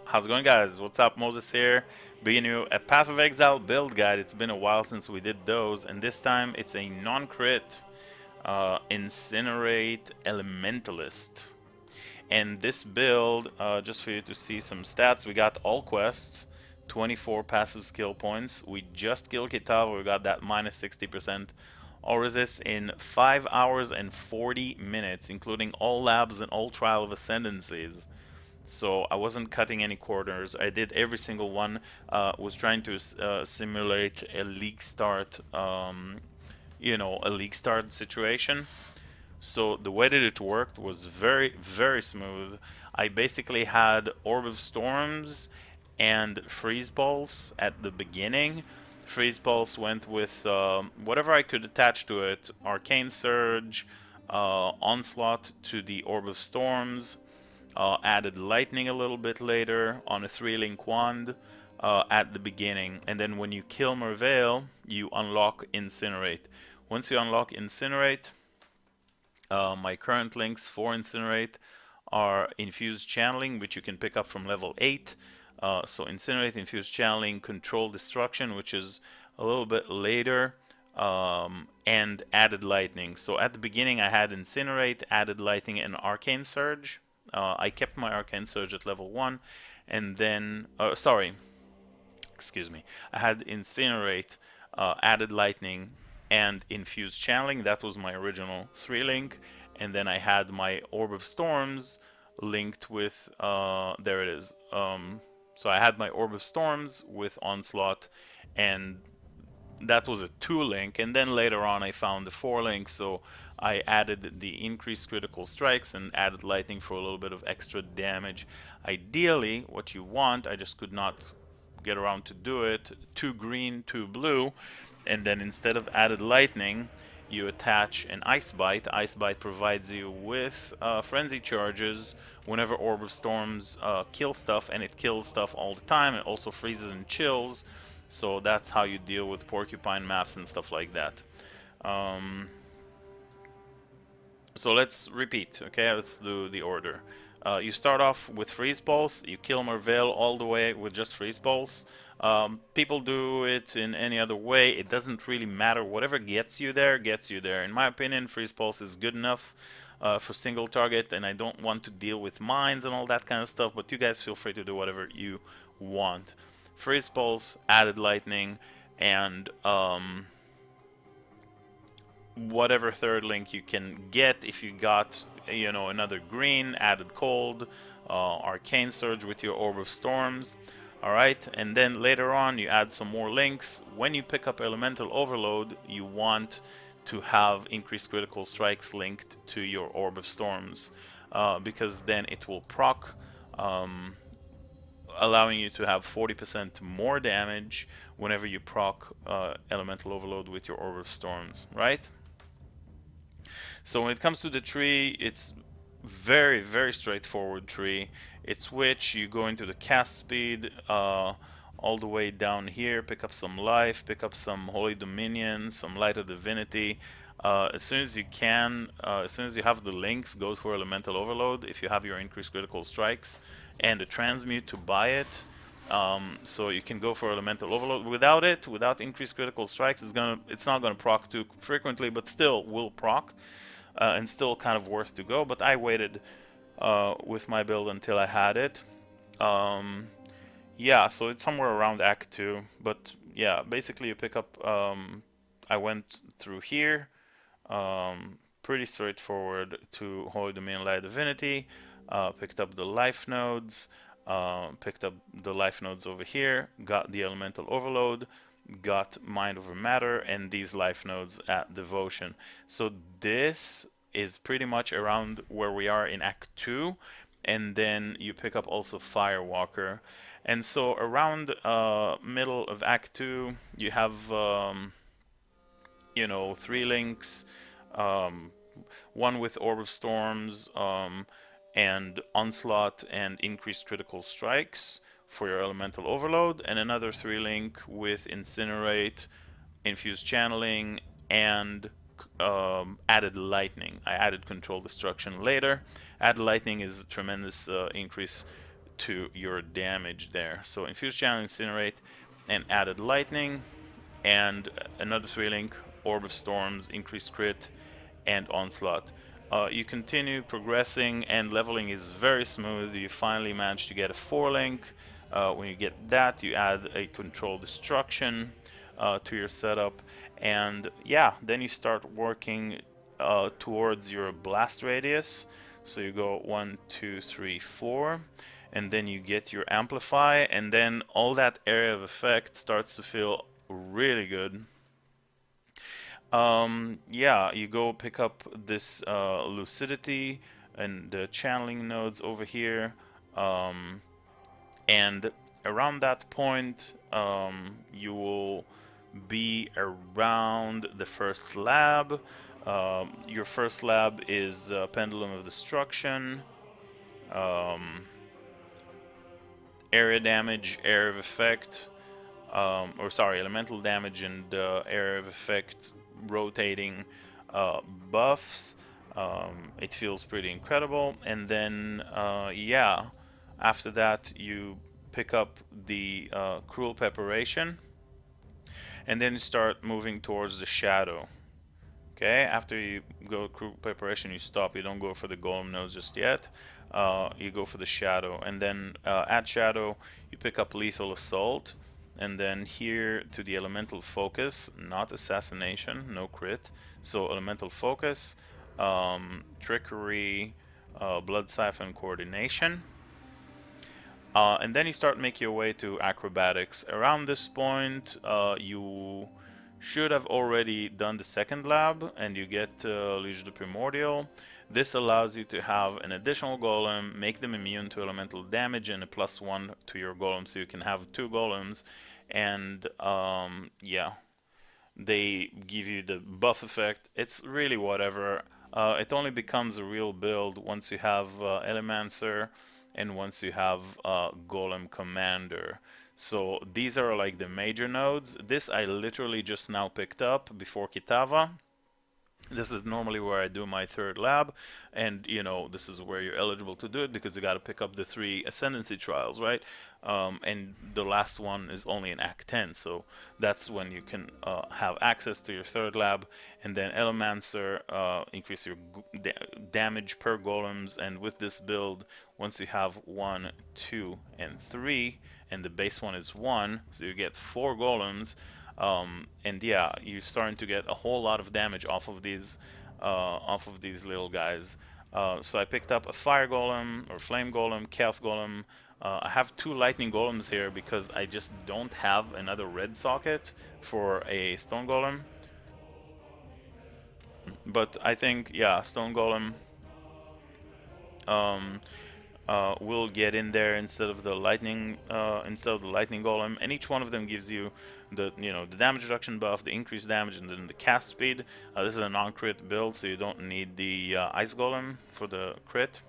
How's it going, guys? What's up? Moses here, bringing you a Path of Exile build guide. It's been a while since we did those, and this time it's a non-crit Incinerate Elementalist. And this build, just for you to see some stats, we got all quests, 24 passive skill points. We just killed Kitava, we got that minus 60% all resist in 5 hours and 40 minutes, including all labs and all trial of ascendancies. So I wasn't cutting any corners. I did every single one. Was trying to simulate a league start, a league start situation. So the way that it worked was very, very smooth. I basically had Orb of Storms and Freeze Pulse at the beginning. Freeze Pulse went with whatever I could attach to it. Arcane Surge, Onslaught to the Orb of Storms, added lightning a little bit later on a 3-link wand at the beginning, and then when you kill Merveil, you unlock Incinerate. Once you unlock Incinerate, my current links for Incinerate are Infused Channeling, which you can pick up from level 8. So Incinerate, Infused Channeling, Control Destruction, which is a little bit later, and Added Lightning. So at the beginning I had Incinerate, Added Lightning, and Arcane Surge. I kept my Arcane Surge at level 1, and then, excuse me, I had Incinerate, Added Lightning, and Infused Channeling. That was my original 3-link, and then I had my Orb of Storms linked with, there it is. So I had my Orb of Storms with Onslaught, and that was a 2-link, and then later on I found the 4-link, so I added the increased critical strikes and added lightning for a little bit of extra damage. Ideally, what you want, I just could not get around to do it, 2 green, 2 blue, and then instead of added lightning, you attach an Ice Bite. Ice Bite provides you with frenzy charges whenever Orb of Storms kill stuff, and it kills stuff all the time. It also freezes and chills, so that's how you deal with porcupine maps and stuff like that. So let's repeat, okay? Let's do the order. You start off with Freeze Pulse, you kill Merveil all the way with just Freeze Pulse. People do it in any other way, it doesn't really matter. Whatever gets you there, gets you there. In my opinion, Freeze Pulse is good enough for single target, and I don't want to deal with mines and all that kind of stuff, but you guys feel free to do whatever you want. Freeze Pulse, Added Lightning, and whatever 3rd link you can get. If you got, another green, Added Cold, Arcane Surge with your Orb of Storms. Alright, and then later on you add some more links. When you pick up Elemental Overload, you want to have increased critical strikes linked to your Orb of Storms, because then it will proc, allowing you to have 40% more damage whenever you proc Elemental Overload with your Orb of Storms, right? So when it comes to the tree, it's very, very straightforward tree. It's which you go into the cast speed, all the way down here, pick up some life, pick up some Holy Dominion, some Light of Divinity. As soon as you can, as soon as you have the links, go for Elemental Overload if you have your increased critical strikes, and the Transmute to buy it. So you can go for Elemental Overload. Without it, without increased critical strikes, it's not gonna proc too frequently, but still will proc, and still kind of worth to go. But I waited with my build until I had it. Yeah, so it's somewhere around Act 2, but yeah, basically you pick up, I went through here, pretty straightforward to Holy Dominion Light Divinity, picked up the life nodes, picked up the life nodes over here, got the Elemental Overload, got Mind Over Matter, and these life nodes at Devotion. So this is pretty much around where we are in Act 2, and then you pick up also Firewalker. And so around middle of Act 2, you have 3 links, one with Orb of Storms, and Onslaught and increased critical strikes for your Elemental Overload, and another 3-link with Incinerate, Infused Channeling, and added Lightning. I added Control Destruction later. Added Lightning is a tremendous increase to your damage there. So Infused Channel, Incinerate, and added Lightning, and another 3-link, Orb of Storms, increased crit, and Onslaught. You continue progressing, and leveling is very smooth. You finally manage to get a 4-link. When you get that, you add a Control Destruction to your setup, and yeah, then you start working towards your blast radius. So you go 1, 2, 3, 4, and then you get your amplify, and then all that area of effect starts to feel really good. Yeah, you go pick up this lucidity and the channeling nodes over here, and around that point, you will be around the first lab. Your first lab is Pendulum of Destruction, area damage, area of effect, or sorry, elemental damage and area of effect rotating buffs. It feels pretty incredible. And then, yeah, after that you pick up the Cruel Preparation, and then you start moving towards the Shadow. Okay, after you go Cruel Preparation, you stop. You don't go for the Golem nose just yet. You go for the Shadow, and then at Shadow you pick up Lethal Assault, and then here to the Elemental Focus, not Assassination, no crit. So Elemental Focus, Trickery, Blood Siphon, Coordination. And then you start making your way to Acrobatics. Around this point, you should have already done the second lab, and you get Legion of Primordial. This allows you to have an additional golem, make them immune to elemental damage, and a +1 to your golem, so you can have 2 golems. And yeah, they give you the buff effect. It's really whatever. It only becomes a real build once you have Golemancer and once you have Golem Commander. So these are like the major nodes. This I literally just now picked up before Kitava. This is normally where I do my third lab, and you know, this is where you're eligible to do it because you got to pick up the 3 Ascendancy trials, right? And the last one is only in Act 10, so that's when you can have access to your third lab. And then Golemancer, increase your damage per golems, and with this build, once you have 1, 2, and 3, and the base one is 1, so you get 4 golems. And yeah, you're starting to get a whole lot of damage off of these little guys. So I picked up a Fire Golem or Flame Golem, Chaos Golem. I have 2 Lightning Golems here because I just don't have another red socket for a Stone Golem. But I think, yeah, Stone Golem will get in there instead of the lightning golem, and each one of them gives you the the damage reduction buff, the increased damage, and then the cast speed. This is a non-crit build, so you don't need the ice golem for the crit.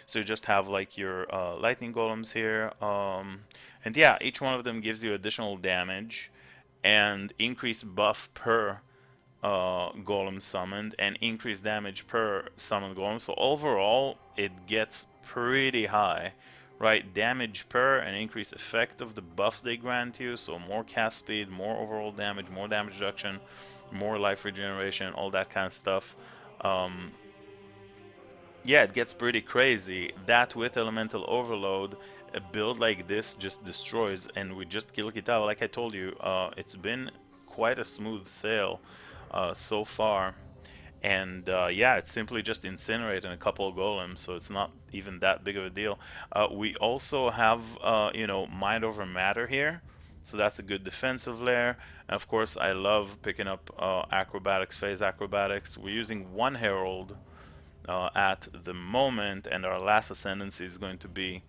So you just have like your lightning golems here, and yeah, each one of them gives you additional damage and increased buff per golem summoned, and increased damage per summoned golem. So overall it gets pretty high, right? Damage per and increased effect of the buffs they grant you, so more cast speed, more overall damage, more damage reduction, more life regeneration, all that kind of stuff. Yeah, it gets pretty crazy. That with Elemental Overload, a build like this just destroys, and we just kill Kitava. Like I told you, it's been quite a smooth sail so far, and yeah, it's simply just Incinerate and a couple of golems, so it's not even that big of a deal. We also have Mind Over Matter here, so that's a good defensive layer. And of course I love picking up Acrobatics, Phase Acrobatics. We're using 1 Herald at the moment, and our last Ascendancy is going to be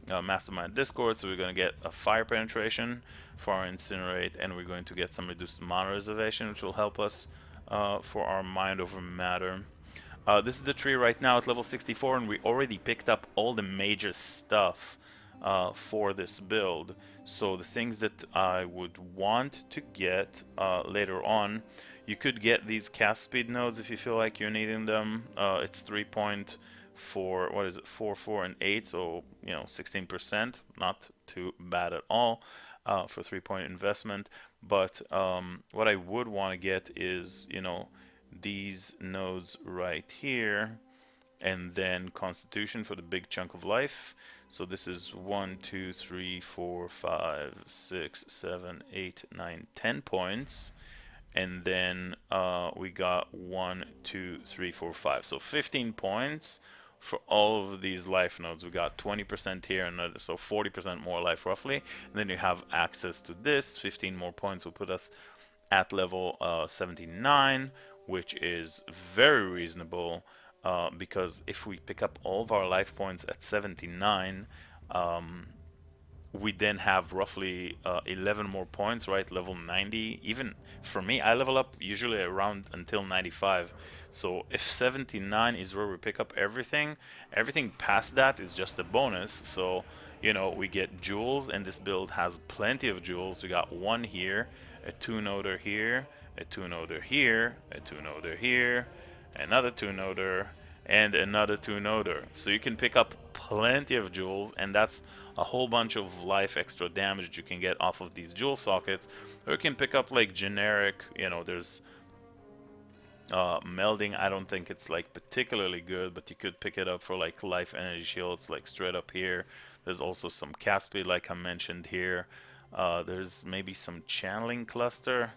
Mastermind Discord, so we're going to get a Fire Penetration for our Incinerate, and we're going to get some reduced mana reservation, which will help us for our Mind Over Matter. This is the tree right now at level 64, and we already picked up all the major stuff for this build. So the things that I would want to get later on, you could get these cast speed nodes if you feel like you're needing them. It's 3.5 for, what is it, 4, 4, and 8, so 16%, not too bad at all for 3-point investment. But what I would want to get is these nodes right here, and then Constitution for the big chunk of life. So this is 1, 2, 3, 4, 5, 6, 7, 8, 9, 10 points. And then we got 1, 2, 3, 4, 5. So 15 points for all of these life nodes. We got 20% here, and so 40% more life roughly. And then you have access to this. 15 more points will put us at level 79, which is very reasonable. Because if we pick up all of our life points at 79, we then have roughly 11 more points, right? Level 90. Even for me, I level up usually around until 95. So if 79 is where we pick up everything, everything past that is just a bonus. So, we get jewels, and this build has plenty of jewels. We got one here, a 2-noder here, a 2-noder here, a 2-noder here, another 2-noder, and another 2-noder. So you can pick up plenty of jewels, and that's a whole bunch of life extra damage that you can get off of these jewel sockets. Or you can pick up like generic, there's melding. I don't think it's like particularly good, but you could pick it up for like life energy shields, like straight up here. There's also some cast speed, like I mentioned here. There's maybe some channeling cluster.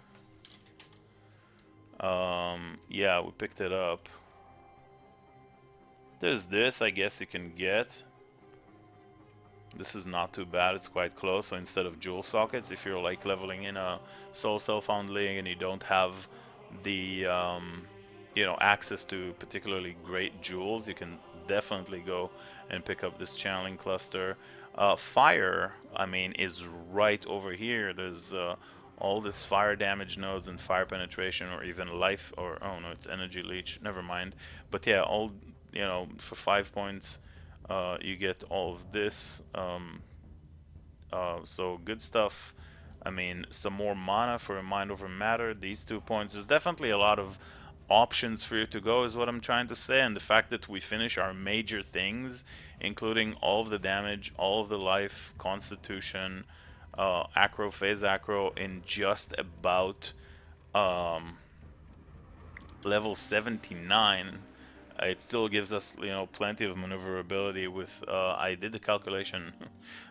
Yeah, we picked it up. There's this, I guess you can get. This is not too bad, it's quite close. So instead of jewel sockets, if you're like leveling in a soul cell league and you don't have the access to particularly great jewels, you can definitely go and pick up this channeling cluster. Fire, I mean, is right over here. There's all this fire damage nodes and fire penetration, or even life, or oh no, it's energy leech, never mind. But yeah, all for 5 points you get all of this, so good stuff. I mean, some more mana for a mind over matter. These 2 points, there's definitely a lot of options for you to go, is what I'm trying to say. And the fact that we finish our major things, including all of the damage, all of the life, constitution, acro, phase acro, in just about level 79, it still gives us plenty of maneuverability. With I did the calculation.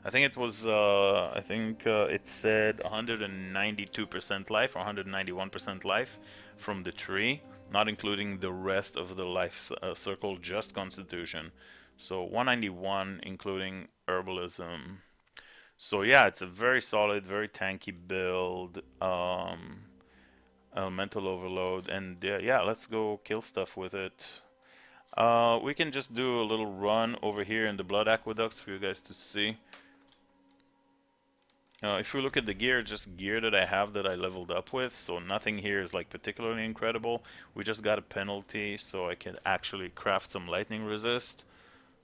I think it was it said 192% life or 191% life from the tree, not including the rest of the life circle, just constitution. So 191 including herbalism. So yeah, it's a very solid, very tanky build. Elemental overload, and yeah, let's go kill stuff with it. We can just do a little run over here in the blood aqueducts for you guys to see. If we look at the gear, just gear that I have that I leveled up with, so nothing here is like particularly incredible. We just got a penalty, so I can actually craft some lightning resist.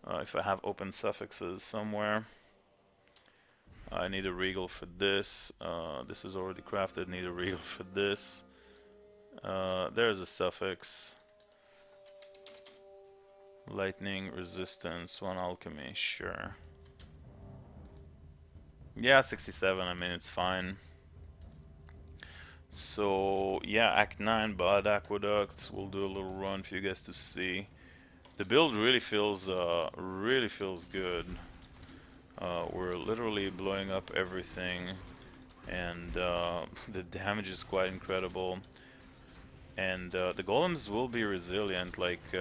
If I have open suffixes somewhere. I need a regal for this. This is already crafted, need a regal for this. There's a suffix. Lightning resistance, 1 alchemy, sure. Yeah, 67, I mean, it's fine. So, yeah, Act 9, Blood Aqueducts. We'll do a little run for you guys to see. The build really feels good. We're literally blowing up everything, and the damage is quite incredible. And the golems will be resilient, like,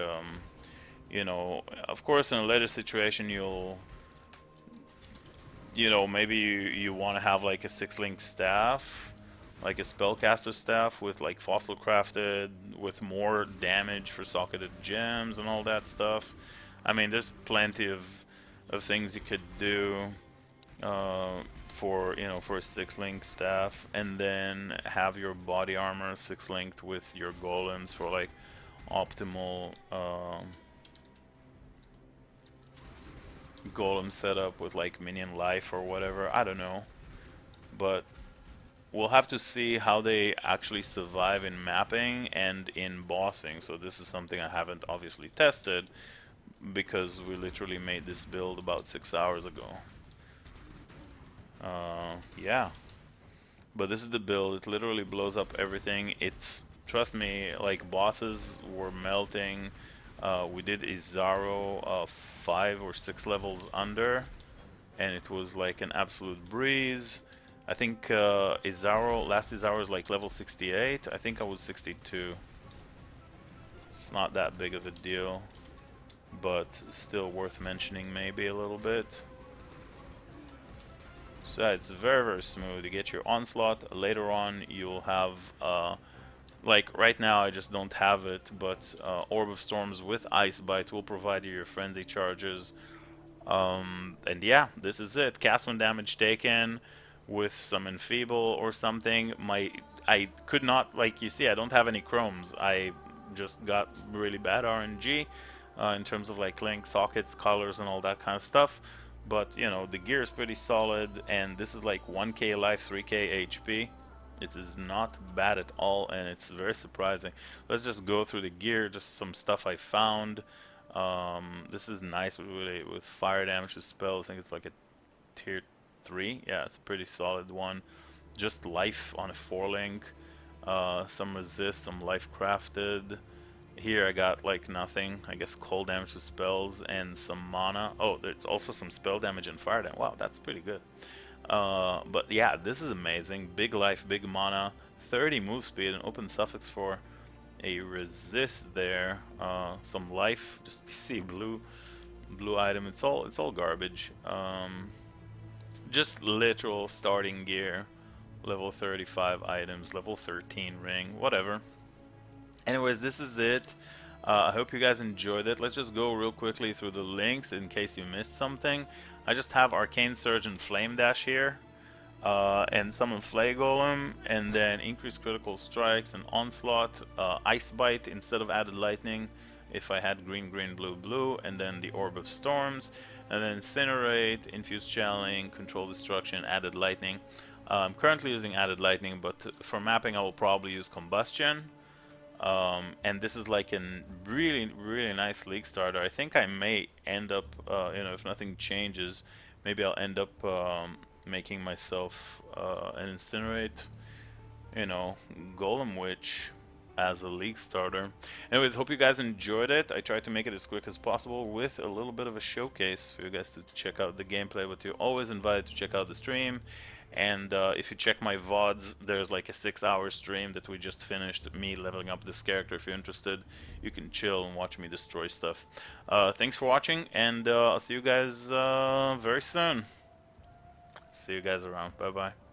of course in a later situation maybe you want to have like a 6-link staff, like a spellcaster staff with like fossil crafted, with more damage for socketed gems and all that stuff. I mean, there's plenty of things you could do for for a 6-link staff, and then have your body armor 6-linked with your golems for like optimal golem setup with like minion life or whatever. I don't know, but we'll have to see how they actually survive in mapping and in bossing. So this is something I haven't obviously tested, because we literally made this build about 6 hours ago. Yeah, but this is the build. It literally blows up everything. It's, trust me, like bosses were melting. We did Izaro 5 or 6 levels under, and it was like an absolute breeze. I think Izaro, last Izaro is like level 68. I think I was 62. It's not that big of a deal, but still worth mentioning maybe a little bit. So yeah, it's very, very smooth. You get your onslaught. Later on, you'll have, like right now I just don't have it, but Orb of Storms with Ice Bite will provide you your frenzy charges. And yeah, this is it. Cast when damage taken with some enfeeble or something. I could not, like you see, I don't have any chromes. I just got really bad RNG in terms of like link sockets, colors, and all that kind of stuff. But you know, the gear is pretty solid, and this is like 1k life, 3k HP. It is not bad at all, and it's very surprising. Let's just go through the gear, just some stuff I found. This is nice with fire damage with spells. I think it's like a tier 3. Yeah, it's a pretty solid one. Just life on a 4-link. Some resist, some life crafted. Here I got like nothing. I guess cold damage with spells and some mana. Oh, there's also some spell damage and fire damage. Wow, that's pretty good. But yeah, this is amazing. Big life, big mana, 30 move speed, and open suffix for a resist there. Some life. Just see blue item. It's all garbage. Just literal starting gear. Level 35 items, level 13 ring, whatever. Anyways, this is it. I hope you guys enjoyed it. Let's just go real quickly through the links in case you missed something. I just have Arcane Surge and Flame Dash here. And summon Flay Golem, and then increase critical strikes and onslaught, Ice Bite instead of added lightning if I had green, green, blue, blue, and then the Orb of Storms, and then Incinerate, Infuse Channeling, Control Destruction, added lightning. I'm currently using added lightning, but for mapping I will probably use Combustion. And this is like a really, really nice league starter. I think I may end up, you know, if nothing changes, maybe I'll end up making myself an Incinerate, you know, Golem Witch as a league starter. Anyways, hope you guys enjoyed it. I tried to make it as quick as possible with a little bit of a showcase for you guys to check out the gameplay, but you're always invited to check out the stream. And if you check my VODs, there's like a 6-hour stream that we just finished, me leveling up this character. If you're interested, you can chill and watch me destroy stuff. Thanks for watching, and I'll see you guys very soon. See you guys around. Bye bye.